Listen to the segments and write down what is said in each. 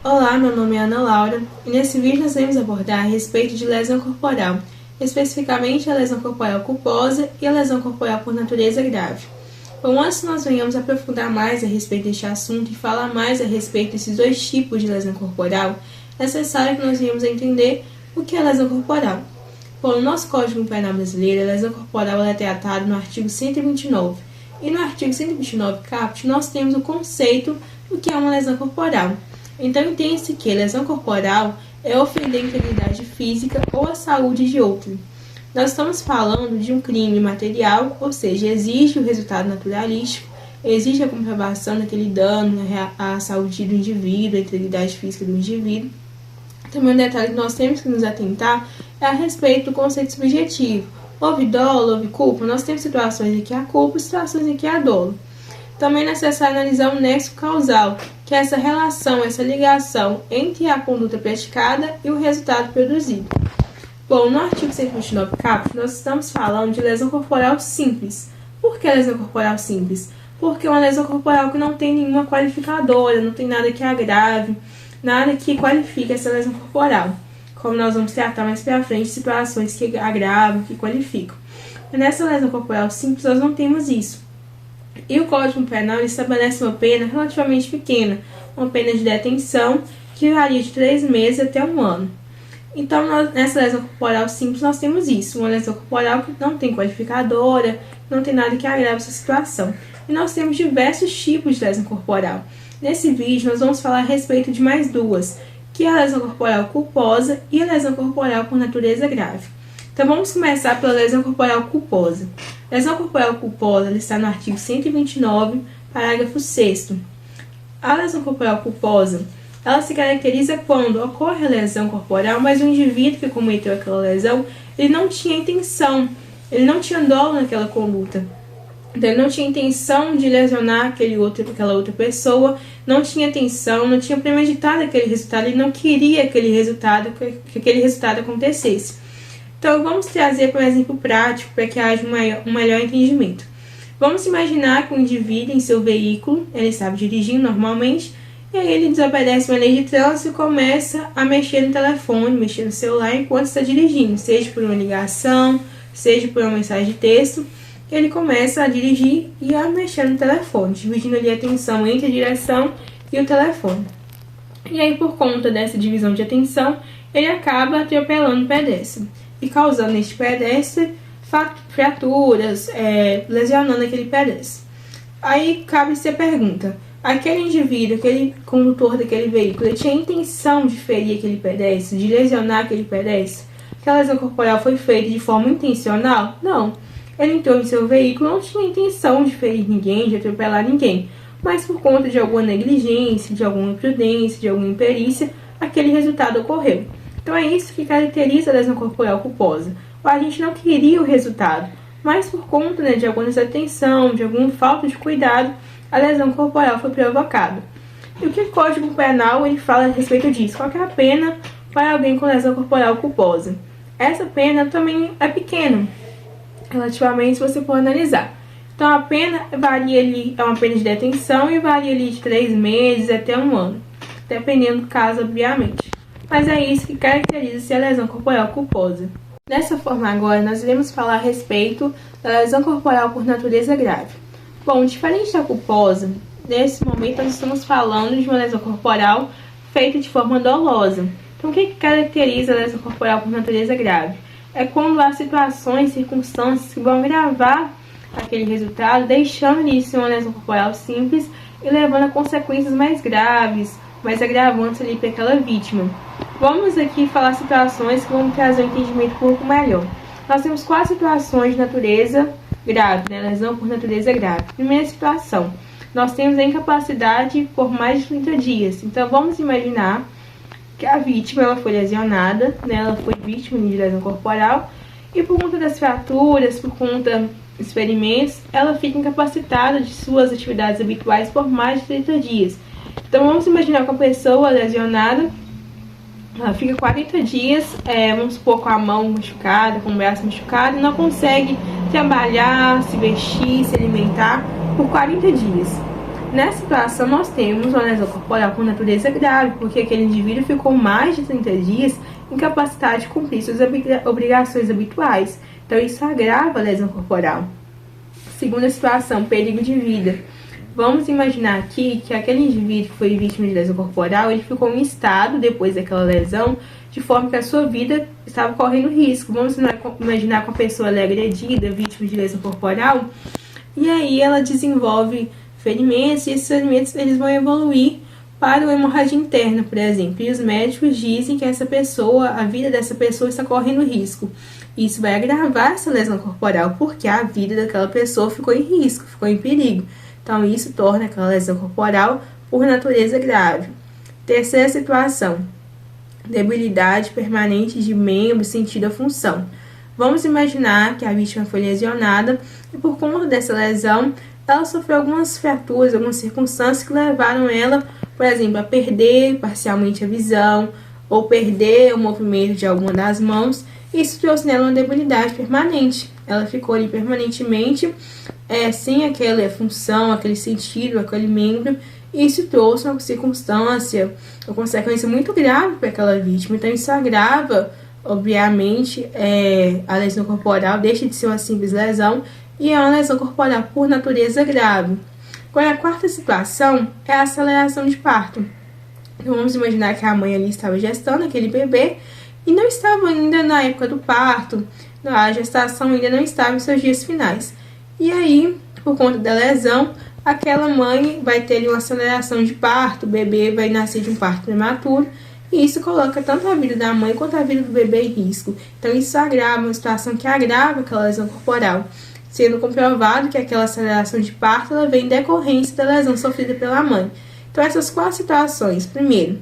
Olá, meu nome é Ana Laura e nesse vídeo nós vamos abordar a respeito de lesão corporal, especificamente a lesão corporal culposa e a lesão corporal por natureza grave. Bom, antes nós venhamos aprofundar mais a respeito deste assunto e falar mais a respeito desses dois tipos de lesão corporal, é necessário que nós venhamos a entender o que é lesão corporal. Bom, no nosso Código Penal brasileiro, a lesão corporal é tratada no artigo 129. E no artigo 129, caput, nós temos o conceito do que é uma lesão corporal. Então, entende-se que lesão corporal é ofender a integridade física ou a saúde de outro. Nós estamos falando de um crime material, ou seja, exige o resultado naturalístico, exige a comprovação daquele dano à saúde do indivíduo, à integridade física do indivíduo. Também um detalhe que nós temos que nos atentar é a respeito do conceito subjetivo. Houve dolo, houve culpa? Nós temos situações em que há culpa e situações em que há dolo. Também é necessário analisar o nexo causal, que é essa relação, essa ligação entre a conduta praticada e o resultado produzido. Bom, no artigo 129 caput, nós estamos falando de lesão corporal simples. Por que lesão corporal simples? Porque é uma lesão corporal que não tem nenhuma qualificadora, não tem nada que agrave, nada que qualifique essa lesão corporal. Como nós vamos tratar mais pra frente, situações que agravam, que qualificam. Mas nessa lesão corporal simples, nós não temos isso. E o Código Penal estabelece uma pena relativamente pequena, uma pena de detenção que varia de 3 meses até 1 ano. Então, nessa lesão corporal simples, nós temos isso, uma lesão corporal que não tem qualificadora, não tem nada que agrave essa situação. E nós temos diversos tipos de lesão corporal. Nesse vídeo, nós vamos falar a respeito de mais duas, que é a lesão corporal culposa e a lesão corporal por natureza grave. Então, vamos começar pela lesão corporal culposa. A lesão corporal culposa está no artigo 129, parágrafo 6º. A lesão corporal culposa, ela se caracteriza quando ocorre a lesão corporal, mas o indivíduo que cometeu aquela lesão, ele não tinha intenção, ele não tinha dolo naquela conduta. Então, ele não tinha intenção de lesionar aquela outra pessoa, não tinha intenção, não tinha premeditado aquele resultado, ele não queria que aquele resultado acontecesse. Então, vamos trazer para um exemplo prático para que haja um melhor entendimento. Vamos imaginar que um indivíduo em seu veículo, ele estava dirigindo normalmente, e aí ele desobedece uma lei de trânsito e começa a mexer no telefone, mexer no celular enquanto está dirigindo, seja por uma ligação, seja por uma mensagem de texto. Ele começa a dirigir e a mexer no telefone, dividindo ali a atenção entre a direção e o telefone. E aí, por conta dessa divisão de atenção, ele acaba atropelando o pedestre e causando neste pedestre fraturas, lesionando aquele pedestre. Aí cabe-se a pergunta: aquele indivíduo, aquele condutor daquele veículo, ele tinha intenção de ferir aquele pedestre, de lesionar aquele pedestre? Aquela lesão corporal foi feita de forma intencional? Não. Ele entrou em seu veículo, não tinha intenção de ferir ninguém, de atropelar ninguém, mas por conta de alguma negligência, de alguma imprudência, de alguma imperícia, aquele resultado ocorreu. Então é isso que caracteriza a lesão corporal culposa. A gente não queria o resultado, mas por conta de alguma desatenção, de alguma falta de cuidado, a lesão corporal foi provocada. E o que o Código Penal ele fala a respeito disso? Qual é a pena para alguém com lesão corporal culposa? Essa pena também é pequena, relativamente, se você for analisar. Então, a pena varia ali, é uma pena de detenção e varia ali de 3 meses até 1 ano, dependendo do caso, obviamente. Mas é isso que caracteriza a lesão corporal culposa. Dessa forma, agora, nós iremos falar a respeito da lesão corporal por natureza grave. Bom, diferente da culposa, nesse momento nós estamos falando de uma lesão corporal feita de forma dolosa. Então, o que caracteriza a lesão corporal por natureza grave? É quando há situações, circunstâncias que vão agravar aquele resultado, deixando de ser uma lesão corporal simples e levando a consequências mais graves, mais agravantes ali para aquela vítima. Vamos aqui falar situações que vão trazer um entendimento um pouco melhor. Nós temos 4 situações de natureza grave, lesão por natureza grave. Primeira situação, nós temos a incapacidade por mais de 30 dias. Então, vamos imaginar que a vítima ela foi lesionada, ela foi vítima de lesão corporal, e por conta das fraturas, por conta dos ferimentos, ela fica incapacitada de suas atividades habituais por mais de 30 dias. Então, vamos imaginar que a pessoa lesionada, ela fica 40 dias, vamos supor, com a mão machucada, com o braço machucado, e não consegue trabalhar, se vestir, se alimentar por 40 dias. Nessa situação, nós temos uma lesão corporal por natureza grave, porque aquele indivíduo ficou mais de 30 dias incapacitado de cumprir suas obrigações habituais. Então, isso agrava a lesão corporal. Segunda situação, perigo de vida. Vamos imaginar aqui que aquele indivíduo que foi vítima de lesão corporal, ele ficou em estado, depois daquela lesão, de forma que a sua vida estava correndo risco. Vamos imaginar que uma pessoa é agredida, vítima de lesão corporal, e aí ela desenvolve ferimentos, e esses ferimentos eles vão evoluir para uma hemorragia interna, por exemplo. E os médicos dizem que essa pessoa, a vida dessa pessoa está correndo risco. Isso vai agravar essa lesão corporal, porque a vida daquela pessoa ficou em risco, ficou em perigo. Então, isso torna aquela lesão corporal por natureza grave. Terceira situação, debilidade permanente de membro, sentido ou função. Vamos imaginar que a vítima foi lesionada e por conta dessa lesão, ela sofreu algumas fraturas, algumas circunstâncias que levaram ela, por exemplo, a perder parcialmente a visão ou perder o movimento de alguma das mãos. Isso trouxe nela uma debilidade permanente. Ela ficou ali permanentemente sem aquela função, aquele sentido, aquele membro. Isso trouxe uma circunstância, uma consequência muito grave para aquela vítima. Então, isso agrava, obviamente, a lesão corporal, deixa de ser uma simples lesão e é uma lesão corporal por natureza grave. Agora, a quarta situação é a aceleração de parto. Então, vamos imaginar que a mãe ali estava gestando aquele bebê e não estava ainda na época do parto, a gestação ainda não estava em seus dias finais. E aí, por conta da lesão, aquela mãe vai ter uma aceleração de parto, o bebê vai nascer de um parto prematuro, e isso coloca tanto a vida da mãe quanto a vida do bebê em risco. Então, isso agrava, uma situação que agrava aquela lesão corporal, sendo comprovado que aquela aceleração de parto ela vem em decorrência da lesão sofrida pela mãe. Então, essas quatro situações: primeiro,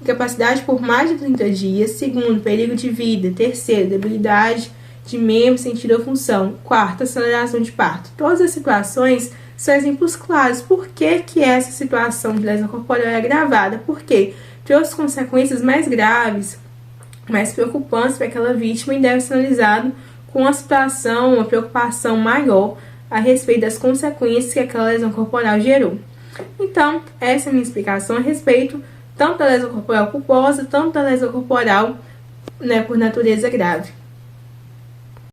incapacidade por mais de 30 dias. Segundo, perigo de vida. Terceiro, debilidade de membro, sentido ou função. Quarto, aceleração de parto. Todas as situações são exemplos claros. Por que essa situação de lesão corporal é agravada? Porque trouxe consequências mais graves, mais preocupantes para aquela vítima e deve ser analisado com uma situação, uma preocupação maior a respeito das consequências que aquela lesão corporal gerou. Então, essa é a minha explicação a respeito tanto da lesão corporal culposa, tanto da lesão corporal por natureza grave.